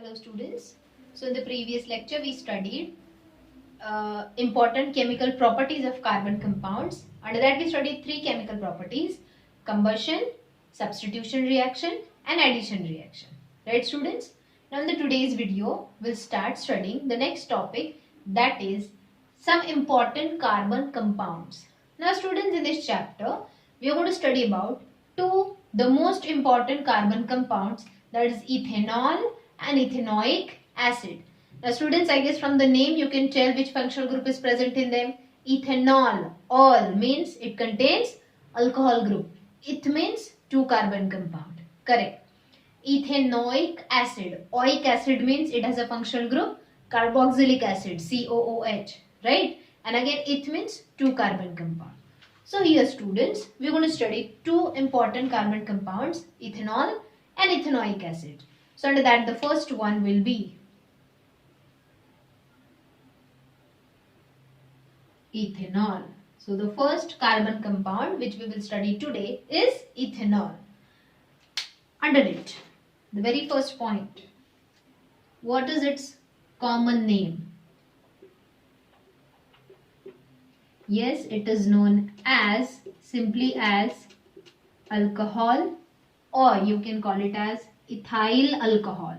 Hello students. So in the previous lecture we studied important chemical properties of carbon compounds. Under that we studied three chemical properties: combustion, substitution reaction and addition reaction. Right students? Now in the today's video we'll start studying the next topic, that is some important carbon compounds. Now students, in this chapter we are going to study about the most important carbon compounds, that is ethanol and ethanoic acid. Now students, I guess from the name you can tell which functional group is present in them. Ethanol, all means it contains alcohol group. It means two carbon compound. Correct. Ethanoic acid. Oic acid means it has a functional group carboxylic acid, COOH, right? And again it means two carbon compound. So here students, we are going to study two important carbon compounds, ethanol and ethanoic acid. So under that the first one will be ethanol. So the first carbon compound which we will study today is ethanol. Under it, the very first point, what is its common name? Yes, it is known as simply as alcohol, or you can call it as ethyl alcohol.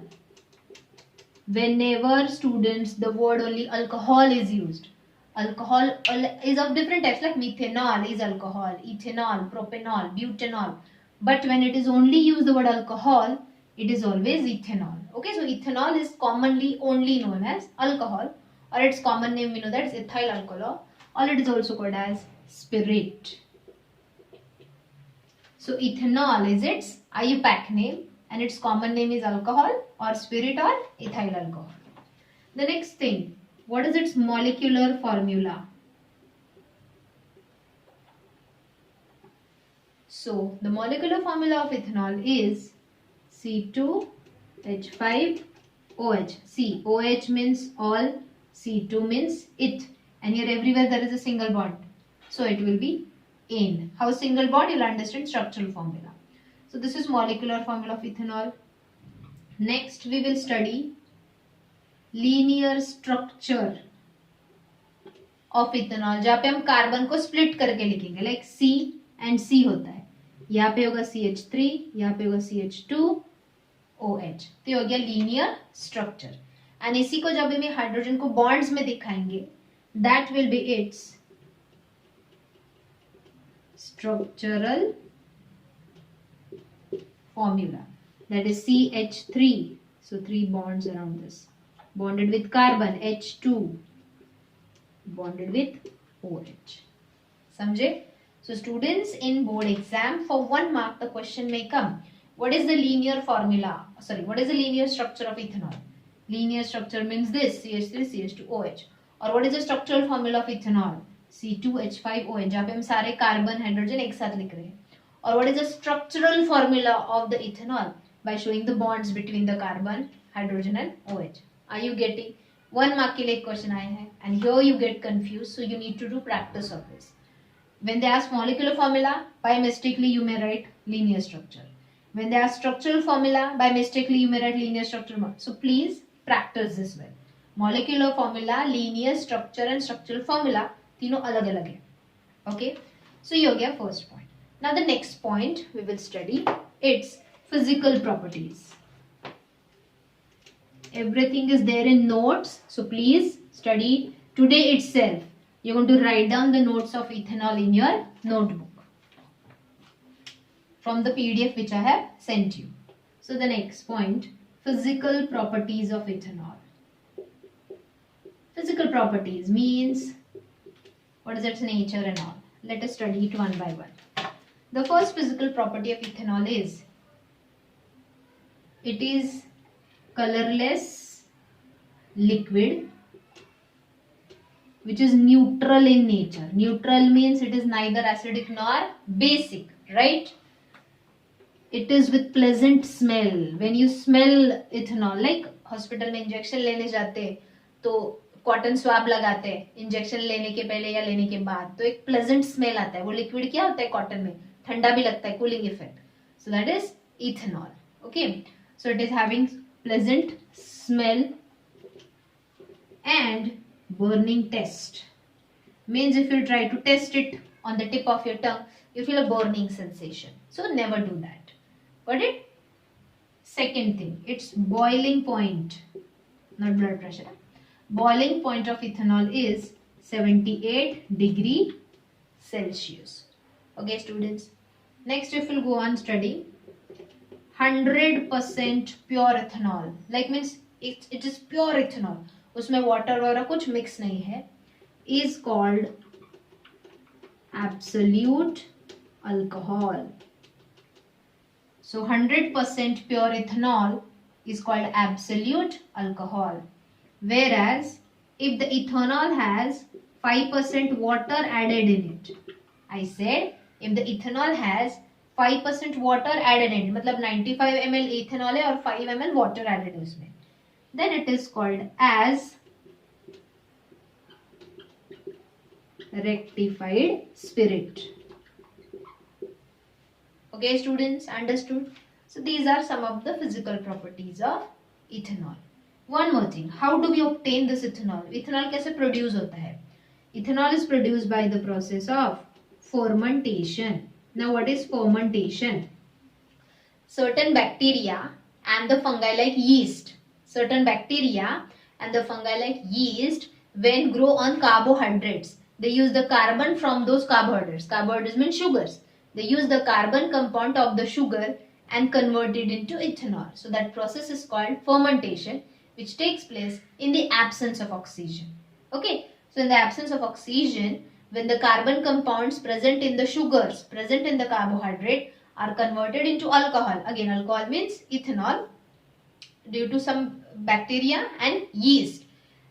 Whenever students the word only alcohol is used, alcohol is of different types, like methanol is alcohol, ethanol, propanol, butanol. But when it is only used the word alcohol, it is always ethanol. Okay, so ethanol is commonly only known as alcohol, or its common name we know that is ethyl alcohol, or it is also called as spirit. So ethanol is its IUPAC name and its common name is alcohol or spirit or ethyl alcohol. The next thing, what is its molecular formula? So the molecular formula of ethanol is C2H5OH. See, OH means all, C2 means it, and here everywhere there is a single bond. So it will be ane. How single bond? You'll understand structural formula. So this is molecular formula of ethanol. Next we will study linear structure of ethanol, जहाँ पे हम carbon को split करके लिखेंगे, like C and C होता है, यहाँ पे होगा CH3, यहाँ पे होगा CH2OH, तो ये हो गया लीनियर स्ट्रक्चर. एंड इसी को जब हम हाइड्रोजन को बॉन्ड्स में दिखाएंगे, that will be it's structural formula, that is CH3. So 3 bonds around this, bonded with carbon, H2 bonded with OH. समझे? So students, in board exam for 1 mark the question may come, what is the linear formula, what is the linear structure of ethanol? Linear structure means this, CH3 CH2OH. और what is the structural formula of ethanol? C2H5OH, जहाँ पे हम सारे carbon hydrogen एक साथ लिख रहे हैं. और what is the structural formula of the ethanol? By showing the bonds between the carbon, hydrogen and OH. Are you getting? 1 mark के लिए क्वेश्चन आए हैं, and here you get confused, so you need to do practice of this. When they ask molecular formula, by mistakenly you may write linear structure. When they ask structural formula, by mistakenly you may write linear structure. So please practice this well. Molecular formula, linear structure and structural formula तीनों अलग अलग है. Okay, so ये हो गया first point. Now the next point we will study its physical properties. Everything is there in notes, so please study today itself. You're going to write down the notes of ethanol in your notebook from the PDF which I have sent you. So the next point, physical properties of ethanol. Physical properties means what is its nature and all. Let us study it one by one. The first physical property of ethanol is it is colorless liquid which is neutral in nature. Neutral means it is neither acidic nor basic, right? It is with pleasant smell. When you smell ethanol, like hospital में injection लेने जाते तो cotton swab लगाते हैं injection लेने के पहले या लेने के बाद, तो एक प्लेजेंट स्मेल आता है. वो लिक्विड क्या होता है कॉटन में, ठंडा भी लगता है, cooling effect. So that is ethanol. Okay, so it is having pleasant smell and burning test. Means if you try to test it on the tip of your tongue, you feel a burning sensation. So never do that. Got it? Second thing, it's boiling point, not blood pressure. Boiling point of ethanol is 78 degree Celsius. Okay, students. Next, if we'll go on study 100% pure ethanol. Like means it is pure ethanol. उसमें water वगैरह कुछ mix नहीं है. Is called absolute alcohol. So 100% pure ethanol is called absolute alcohol. Whereas if the ethanol has 5% water added in it, I said if the ethanol has 5% water added in it, मतलब 95 ml ethanol है और 5 ml water added है उसमें, then it is called as rectified spirit. Okay, students, understood? So these are some of the physical properties of ethanol. One more thing, how do we obtain this ethanol? Ethanol कैसे produce होता है? Ethanol is produced by the process of fermentation. Now what is fermentation? Certain bacteria and the fungi like yeast, when grow on carbohydrates, they use the carbon from those carbohydrates. Carbohydrates mean sugars. They use the carbon compound of the sugar and convert it into ethanol. So that process is called fermentation, which takes place in the absence of oxygen. Okay, so in the absence of oxygen, when the carbon compounds present in the sugars, present in the carbohydrate, are converted into alcohol. Again, alcohol means ethanol due to some bacteria and yeast.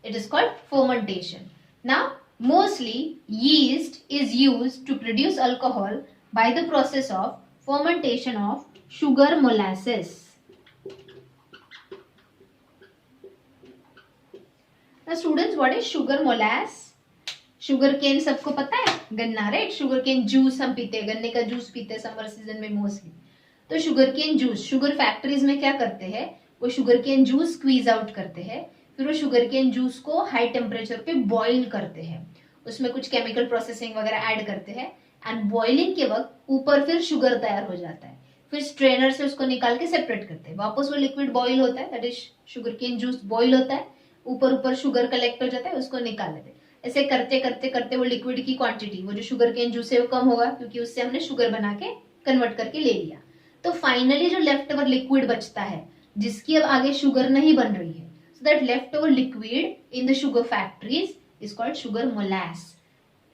It is called fermentation. Now, mostly yeast is used to produce alcohol by the process of fermentation of sugar molasses. Now students, what is sugar molasses? Sugar cane सबको पता है, गन्ना, right? Sugar cane juice हम पीते हैं, गन्ने का juice पीते हैं समर सीजन में मोस्टली. तो sugar cane juice, sugar factories में क्या करते हैं, वो sugar cane juice squeeze out करते हैं, फिर वो शुगर केन जूस को हाई टेम्परेचर पे बॉईल करते हैं, उसमें कुछ केमिकल प्रोसेसिंग वगैरह ऐड करते हैं, एंड बॉइलिंग के वक्त ऊपर फिर शुगर तैयार हो जाता है, फिर स्ट्रेनर से उसको निकाल के सेपरेट करते हैं, वापस वो लिक्विड बॉईल होता है, that is sugar cane juice boil होता है, ऊपर शुगर कलेक्ट हो जाता है, उसको निकाल लेते हैं. ऐसे करते करते करते वो लिक्विड की क्वांटिटी, वो जो शुगर केन जूस है वो कम होगा, क्योंकि उससे हमने शुगर बना के कन्वर्ट करके ले लिया. तो फाइनली जो लेफ्ट ओवर लिक्विड बचता है, जिसकी अब आगे शुगर नहीं बन रही है, so that left over liquid in the sugar factories is called sugar molasses,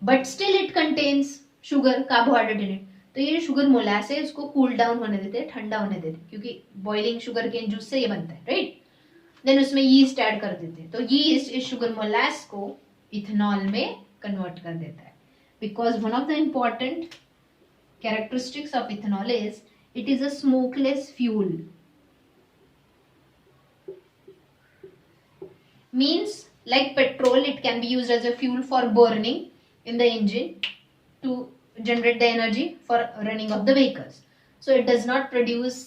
but still it contains sugar carbohydrate in it. तो ये शुगर मोलास है, इसको कूल डाउन होने देते हैं, ठंडा होने देते हैं, क्योंकि बॉइलिंग शुगर केन जूस से ये बनता है, राइट? देन उसमें यीस्ट ऐड कर देते हैं, तो यीस्ट इस शुगर मोलास को इथेनॉल में कन्वर्ट कर देता है. Because one of the important characteristics of ethanol is it is a smokeless fuel. Means like petrol, it can be used as a fuel for burning in the engine to generate the energy for running of the vehicles. So it does not produce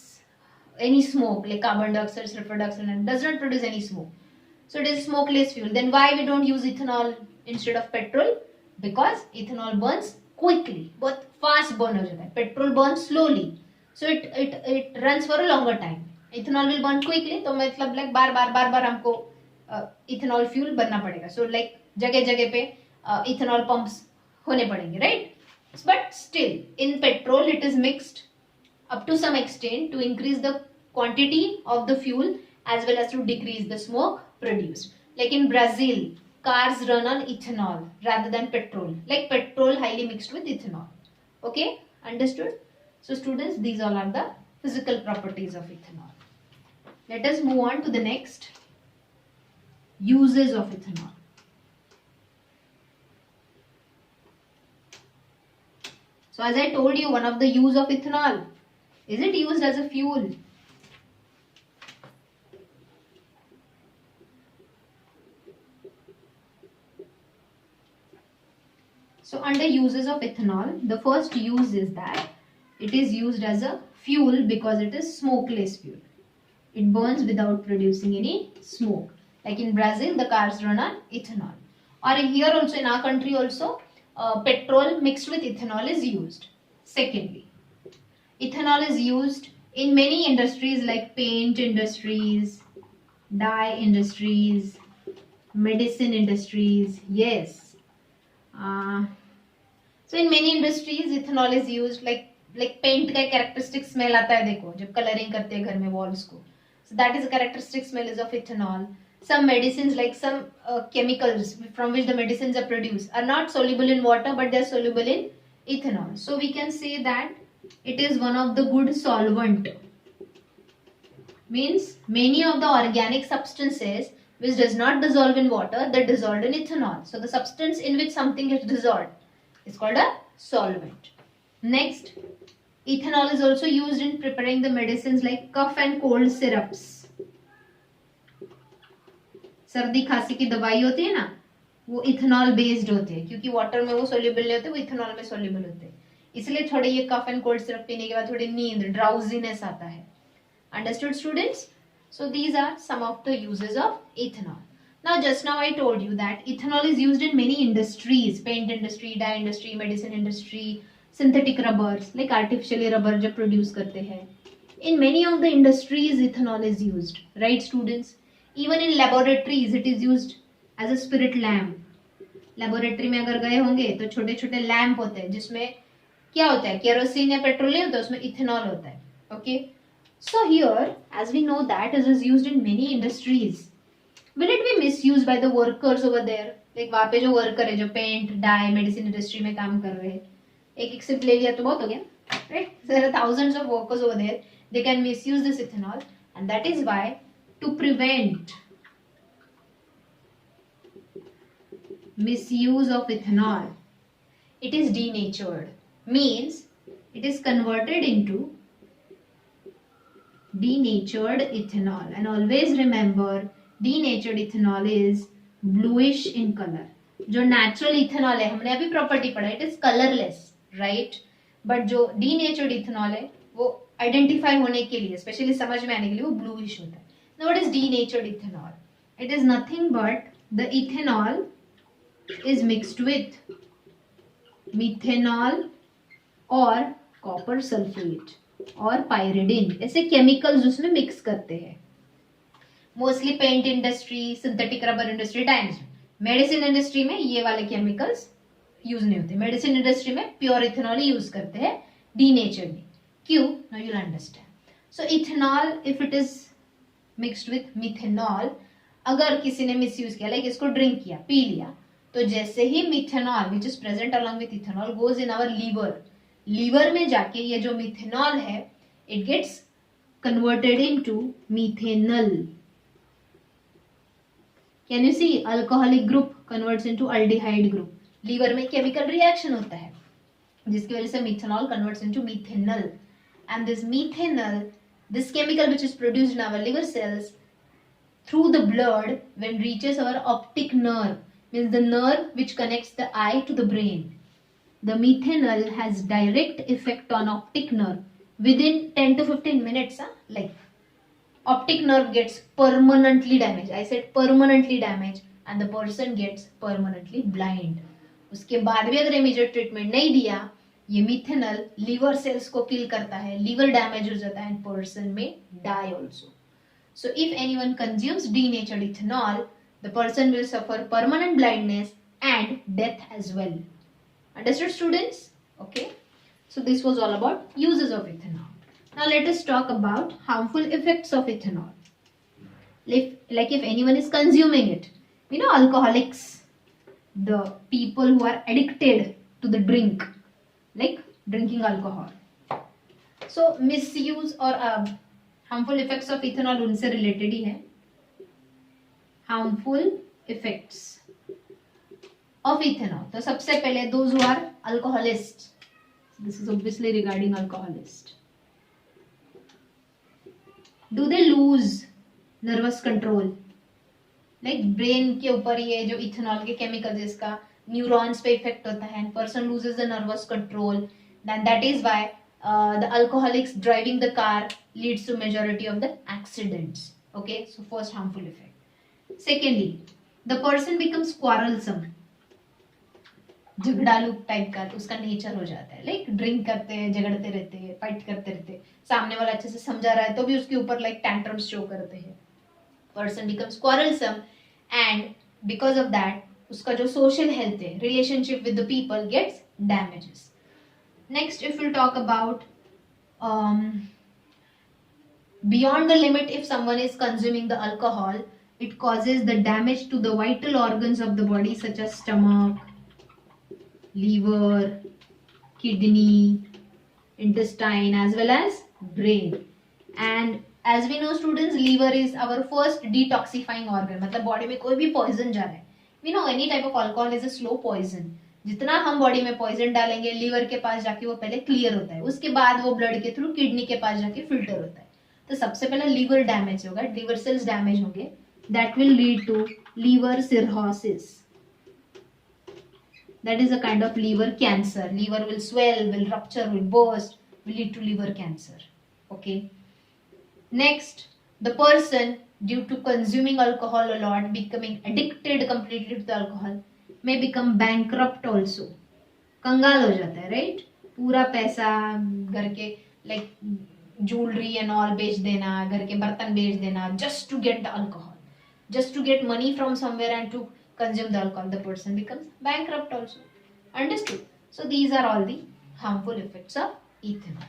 any smoke like carbon dioxide, sulfur dioxide, and does not produce any smoke. So it is smokeless fuel. Then why we don't use ethanol instead of petrol? Because ethanol burns quickly, बहुत fast burn हो जाता है. Petrol burns slowly, so it runs for a longer time. Ethanol will burn quickly, तो मतलब like बार बार हमको ethanol fuel बनना पड़ेगा. So like जगह जगह पे इथेनॉल पंप्स होने पड़ेंगे, right? But still in petrol it is mixed up to some extent to increase the quantity of the fuel as well as to decrease the smoke produced. Like in Brazil, cars run on ethanol rather than petrol. Like petrol highly mixed with ethanol. Okay, understood? So students, these all are the physical properties of ethanol. Let us move on to the next. Uses of ethanol. So as I told you, one of the use of ethanol, is it used as a fuel? So under uses of ethanol, the first use is that it is used as a fuel because it is smokeless fuel. It burns without producing any smoke. Like in Brazil, the cars run on ethanol. Or here also, in our country also, petrol mixed with ethanol is used. Secondly, ethanol is used in many industries like paint industries, dye industries, medicine industries. Yes. Uh, so in many industries, ethanol is used like paint का characteristic smell आता है देखो जब coloring करते हैं घर में walls को. So that is a characteristic smell is of ethanol. Some medicines like some chemicals from which the medicines are produced are not soluble in water but they are soluble in ethanol. So we can say that it is one of the good solvent. Means many of the organic substances which does not dissolve in water that dissolved in ethanol. So the substance in which something is dissolved is called a solvent. Next, ethanol is also used in preparing the medicines like cough and cold syrups. सर्दी खांसी की दवाई होती है ना वो ethanol based होते हैं क्योंकि वाटर में वो सोल्यूबल नहीं होते वो इथेनॉल में सोल्यूबल होते हैं इसलिए थोड़े ये कफ एंड कोल्ड सिरप पीने के बाद थोड़ी नींद ड्राउजीनेस आता है understood students so these are some of the uses of ethanol now just now I told you that ethanol is used in many industries paint industry dye industry medicine industry synthetic rubbers like artificially rubber जो produce करते हैं in many of the industries ethanol is used right students even in laboratories it is used as a spirit lamp laboratory में अगर गए होंगे तो छोटे छोटे लैंप होते हैं जिसमें क्या होता है केरोसिन या पेट्रोल नहीं होता उसमें इथेनॉल होता है okay so here as we know that it is used in many industries will it be misused by the workers over there like वहां पे जो वर्कर है जो पेंट डाई मेडिसिन इंडस्ट्री में काम कर रहे हैं एक सिर्फ ले लिया तो बहुत हो गया right there are thousands of workers over there they can misuse this ethanol and that is why to prevent misuse of ethanol it is denatured means it is converted into denatured ethanol and always remember denatured ethanol is bluish in color जो natural ethanol है हमने अभी property पढ़ा it is colorless right but जो denatured ethanol है वो identify होने के लिए स्पेशली समझ में आने के लिए वो bluish होता है now what is denatured ethanol it is nothing but the ethanol is mixed with methanol or copper sulfate और pyridine ऐसे केमिकल्स उसमें मिक्स करते हैं mostly paint industry synthetic rubber industry times medicine industry में ये वाले केमिकल्स यूज नहीं होते मेडिसिन इंडस्ट्री में प्योर इथेनॉल ही यूज करते हैं डीनेचर्ड क्यों now you will understand so ethanol if it is mixed with methanol अगर किसी ने मिसयूज किया लाइक इसको ड्रिंक किया पी लिया तो जैसे ही methanol which is present along with ethanol goes in our liver में जाके ये जो मिथेनॉल है it gets converted into methanal can you see alcoholic group converts into aldehyde group liver में केमिकल रिएक्शन होता है जिसकी वजह से methanol converts into methanal and this methanal this chemical which is produced in our liver cells through the blood when reaches our optic nerve means the nerve which connects the eye to the brain the methanol has direct effect on optic nerve within 10 to 15 minutes like optic nerve gets permanently damaged I said permanently damaged and the person gets permanently blind उसके बाद भी अगर immediate treatment नहीं दिया ये methanol liver cells को किल करता है लीवर डैमेज हो जाता है and person may die also So if anyone consumes denatured ethanol, the person will suffer permanent blindness and death as well. Understood students? Okay. So this was all about uses of ethanol. Now let us talk about harmful effects of ethanol. If anyone is consuming it, you know alcoholics, the people who are addicted to the drink, like drinking alcohol. So misuse or harmful effects of ethanol उनसे related ही है harmful effects of ethanol तो सबसे पहले those who are alcoholist this is obviously regarding alcoholist do they lose nervous control like brain के ऊपर ये जो इथेनॉल के केमिकल जिसका न्यूरॉन्स पे इफेक्ट होता है and person loses the nervous control then that is why the alcoholics driving the car leads to majority of the accidents. Okay, so first harmful effect. Secondly, the person becomes quarrelsome, झगड़ालू type का, तो उसका nature हो जाता है, like drink करते हैं, झगड़ते रहते हैं, फाइट करते रहते हैं, सामने वाला अच्छे से समझा रहा है तो भी उसके ऊपर लाइक टैंट्रम्स शो करते हैं. Person becomes quarrelsome and because of that उसका जो सोशल हेल्थ है, relationship with the people gets damages. Next if will talk about beyond the limit, if someone is consuming the alcohol, it causes the damage to the vital organs of the body such as stomach, liver, kidney, intestine as well as brain. And as we know students, liver is our first detoxifying organ. मतलब body में कोई भी poison जा रहा है, we know any type of alcohol is a slow poison. जितना हम body में पॉइजन डालेंगे, लीवर के पास जाके वो पहले क्लियर होता है, उसके बाद वो ब्लड के थ्रू किडनी के पास जाके फिल्टर होता है. तो सबसे पहले लीवर डैमेज होगा, लीवर सेल्स डैमेज होंगे, that will lead to liver cirrhosis. That is a kind of liver cancer. Liver will swell, will rupture, will burst, will lead to liver cancer. Okay. Next, the person, due to consuming alcohol a lot, becoming addicted completely to the alcohol, may become bankrupt also. कंगाल हो जाता है, right? पूरा पैसा घर के like jewellery and all बेच देना, घर के बर्तन बेच देना, just to get the alcohol, just to get money from somewhere and to consume the alcohol, the person becomes bankrupt also. Understood? So these are all the harmful effects of ethanol.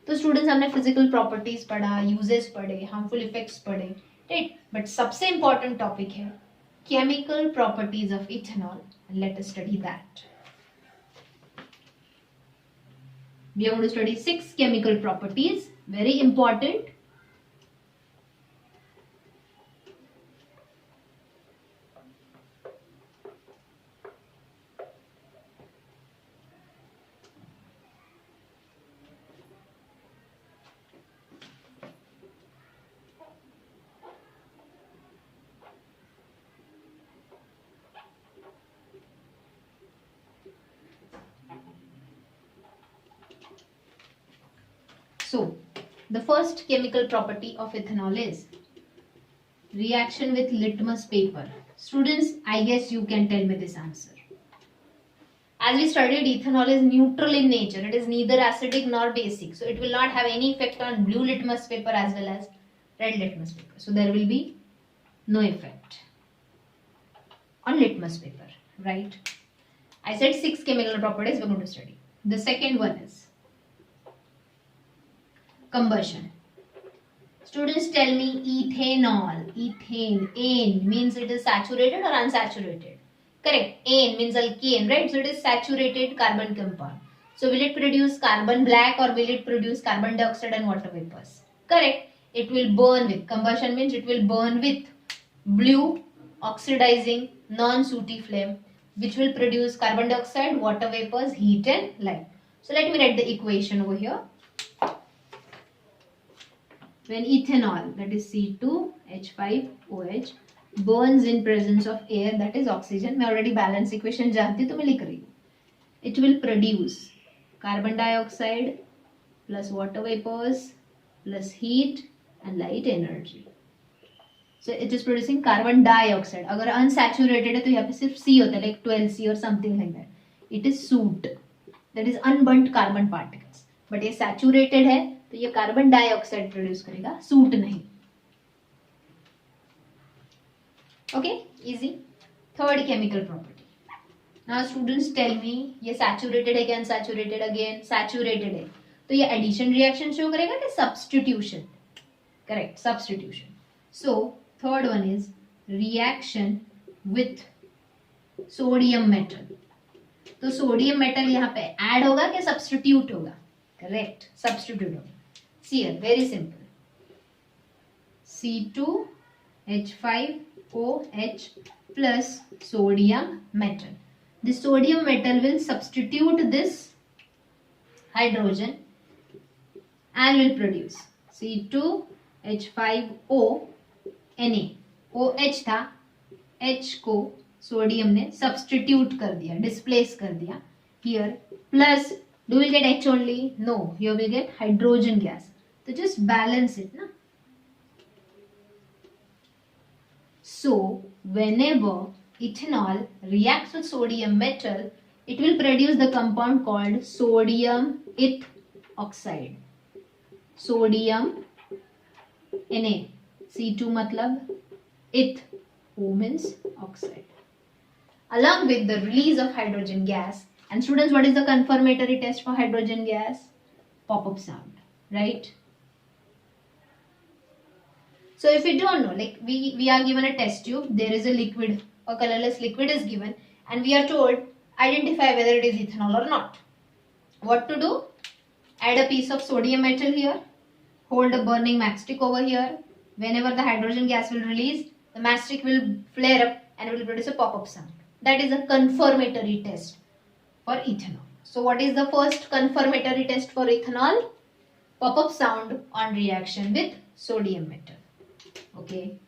तो students हमने physical properties पढ़ा, uses पढ़े, harmful effects पढ़े, right? But सबसे important topic है chemical properties of ethanol. Let us study that. We are going to study 6 chemical properties, very important. So, the first chemical property of ethanol is reaction with litmus paper. Students, I guess you can tell me this answer. As we studied, ethanol is neutral in nature. It is neither acidic nor basic. So, it will not have any effect on blue litmus paper as well as red litmus paper. So, there will be no effect on litmus paper, right? I said 6 chemical properties we are going to study. The second one is combustion. Students, tell me ethanol. Ethane, ane means it is saturated or unsaturated? Correct. Ane means alkane, right? So it is saturated carbon compound. So will it produce carbon black or will it produce carbon dioxide and water vapors? Correct. It will burn with. Combustion means it will burn with blue oxidizing non-sooty flame, which will produce carbon dioxide, water vapors, heat and light. So let me write the equation over here. When ethanol, that is C2H5OH, burns in presence of air, that is oxygen, मैं already balance equation जानती तो मैं लिख रही हूँ. It will produce carbon dioxide plus water vapors plus heat and light energy. So it is producing carbon dioxide. अगर unsaturated है तो यहाँ पे सिर्फ C होता है, like 12C or something like that. It is soot, that is unburnt carbon particles. But ये saturated है तो ये कार्बन डाइऑक्साइड प्रोड्यूस करेगा, सूट नहीं. Okay, easy. Third chemical property. Now students tell me, ये सैचुरेटेड है कि अनसैचुरेटेड? अगेन सैचुरेटेड है तो ये एडिशन रिएक्शन शो करेगा कि substitution? Correct, substitution. So third one is reaction with sodium metal. तो सोडियम मेटल यहाँ पे ऐड होगा कि सब्स्टिट्यूट होगा? करेक्ट, सब्स्टिट्यूट होगा. See here, very simple. C2H5OH plus sodium metal. The sodium metal will substitute this hydrogen and will produce C2H5O Na. OH था, H को sodium ने सब्स्टिट्यूट कर दिया, डिस्प्लेस कर दिया. Here plus Do we get H only? No, here we get hydrogen gas. So just balance it, na? So whenever ethanol reacts with sodium metal, it will produce the compound called sodium ith oxide. Sodium Na, C2 matlab ith, O means oxide. Along with the release of hydrogen gas. And students, what is the confirmatory test for hydrogen gas? Pop-up sound, right? So if you don't know, like we are given a test tube, there is a liquid, a colorless liquid is given, and we are told identify whether it is ethanol or not. What to do? Add a piece of sodium metal here, hold a burning matchstick over here. Whenever the hydrogen gas will release, the matchstick will flare up and it will produce a pop-up sound. That is a confirmatory test for ethanol. So what is the first confirmatory test for ethanol? Pop-up sound on reaction with sodium metal. Okay.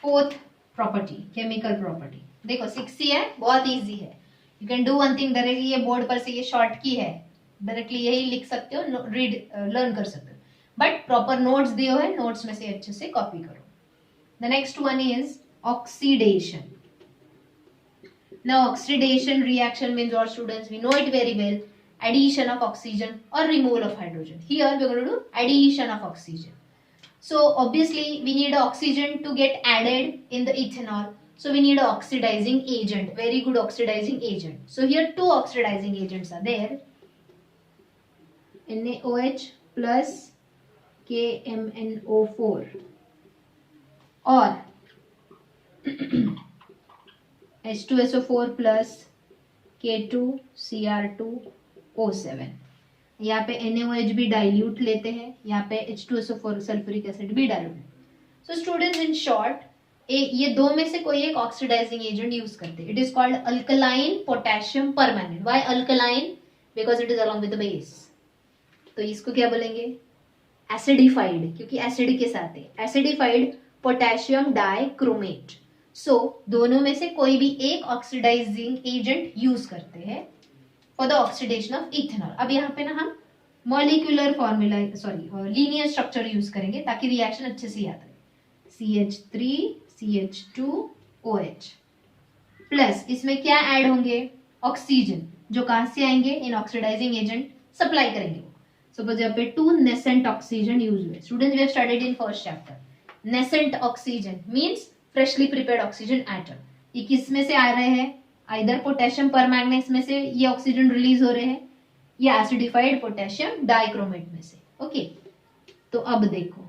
Fourth property, chemical property. देखो 6C है, बहुत easy है. You can do one thing directly. ये board पर से ये short की है, डायरेक्टली यही लिख सकते हो, रीड लर्न कर सकते हो. बट प्रॉपर नोट्स दिए हुए, नोट्स में से अच्छे से कॉपी करो. The next one is oxidation. Now oxidation reaction means, what students, we know it very well, addition of oxygen or removal of hydrogen. Here we are going to do addition of oxygen. So obviously we need oxygen to get added in the ethanol. So we need an oxidizing agent, very good oxidizing agent. So here two oxidizing agents are there. NaOH plus KMnO4 or H2SO4 plus K2Cr2O7. यहाँ पे NaOH भी dilute लेते हैं, यहाँ पे H2SO4 sulphuric acid भी dilute. So students, in short ये दो में से कोई एक ऑक्सीडाइजिंग एजेंट यूज करते हैं. It is called alkaline potassium permanganate. Why alkaline? Because it is along with the base. तो इसको क्या बोलेंगे? एसिडिफाइड, क्योंकि एसिड के साथ है. Acidified potassium dichromate. सो दोनों में से कोई भी एक ऑक्सीडाइजिंग एजेंट यूज करते हैं for the oxidation of ethanol. अब यहाँ पे ना हम molecular formula, linear structure use करेंगे ताकि रिएक्शन अच्छे से याद रहे. CH3CH2OH प्लस इसमें क्या ऐड होंगे? ऑक्सीजन, जो कहां से आएंगे? इन ऑक्सीडाइजिंग एजेंट सप्लाई करेंगे. सपोज यहाँ पे 2 नेसेंट ऑक्सीजन यूज हुए. Students, we have studied in first chapter. Nascent oxygen means freshly prepared oxygen atom. ये किस में से आ रहे हैं? आइदर पोटेशियम परमैंगनेट में से ये ऑक्सीजन रिलीज हो रहे हैं, या एसिडिफाइड पोटेशियम डाइक्रोमेट में से. ओके, तो अब देखो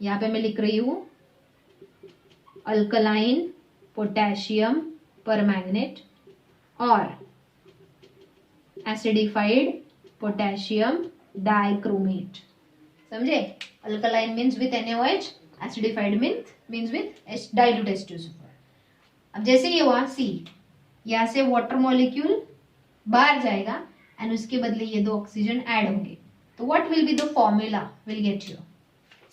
यहाँ पे मैं लिख रही हूं अल्कलाइन पोटेशियम परमैंगनेट और एसिडिफाइड पोटेशियम डाइक्रोमेट. समझे? Alkaline means with NaOH, acidified means with dilute H2SO4. अब जैसे ये हुआ C, यहाँ से वाटर मॉलिक्यूल बाहर जाएगा एंड उसके बदले ये दो ऑक्सीजन ऐड होंगे. तो what will be the formula will get here?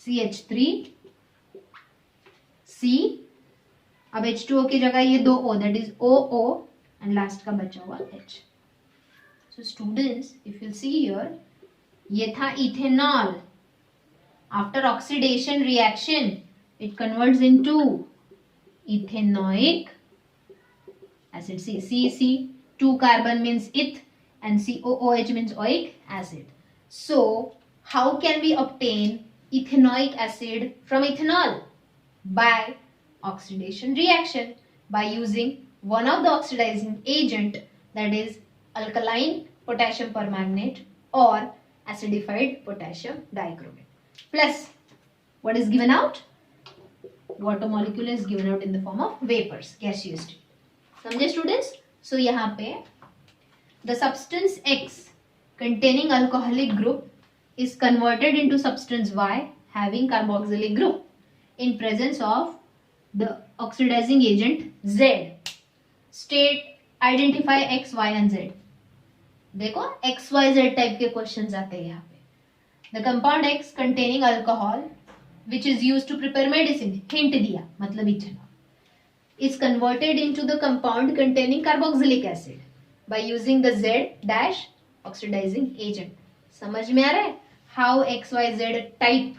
CH3C, अब H2O की जगह ये दो O, that is OO and last का बचा हुआ H. So students, if you see here, ये था ethanol. After oxidation reaction it converts into ethanoic acid. C2 carbon means eth and COOH means oic acid. So how can we obtain ethanoic acid from ethanol? By oxidation reaction, by using one of the oxidizing agent, that is alkaline potassium permanganate or acidified potassium dichromate. Plus what is given out? Water molecule is given out in the form of vapors, gaseous state. समझे students? सो यहाँ पे the substance X containing alcoholic group is converted into substance Y having carboxylic group in presence of the oxidizing agent Z. State, identify X, Y and Z. देखो X, Y, Z type के questions आते हैं यहाँ पे. The compound X containing alcohol which is used to prepare medicine, hint दिया, मतलब ethanol, is converted into the compound containing carboxylic acid. by using the Z dash oxidizing agent. समझ में आ रहा है? How XYZ type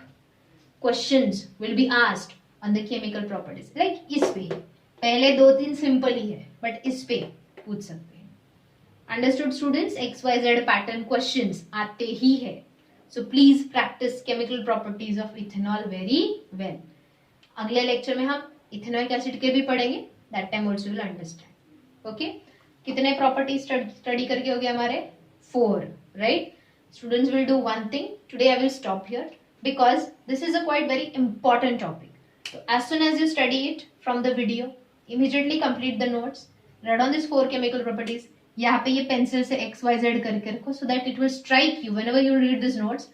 questions will be asked on the chemical properties. Like इस पे पहले 2-3 simple ही है, बट इस पे पूछ सकते हैं. Understood students? XYZ pattern questions आते ही है. So please practice chemical properties of ethanol very well. अगले लेक्चर में हम इथेनॉइक एसिड के भी पढ़ेंगे. That time also you will understand. Okay? कितने प्रॉपर्टी स्टडी करके हो गए हमारे? 4, right? Students will do one thing. Today I will stop here because this is a quite very important topic. So as soon as you study it from the video, immediately complete the notes. Write down these 4 chemical properties. यहाँ पे ये pencil से XYZ करके रखो so that it will strike you whenever you read these notes.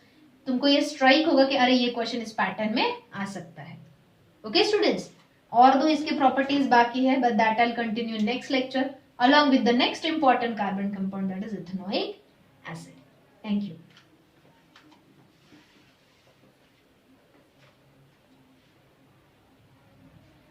तुमको ये strike होगा कि अरे ये क्वेश्चन इस पैटर्न में आ सकता है. Okay students? और दो इसके प्रॉपर्टीज बाकी है, but that I'll continue next lecture along with the next important carbon compound, that is ethanoic acid. Thank you.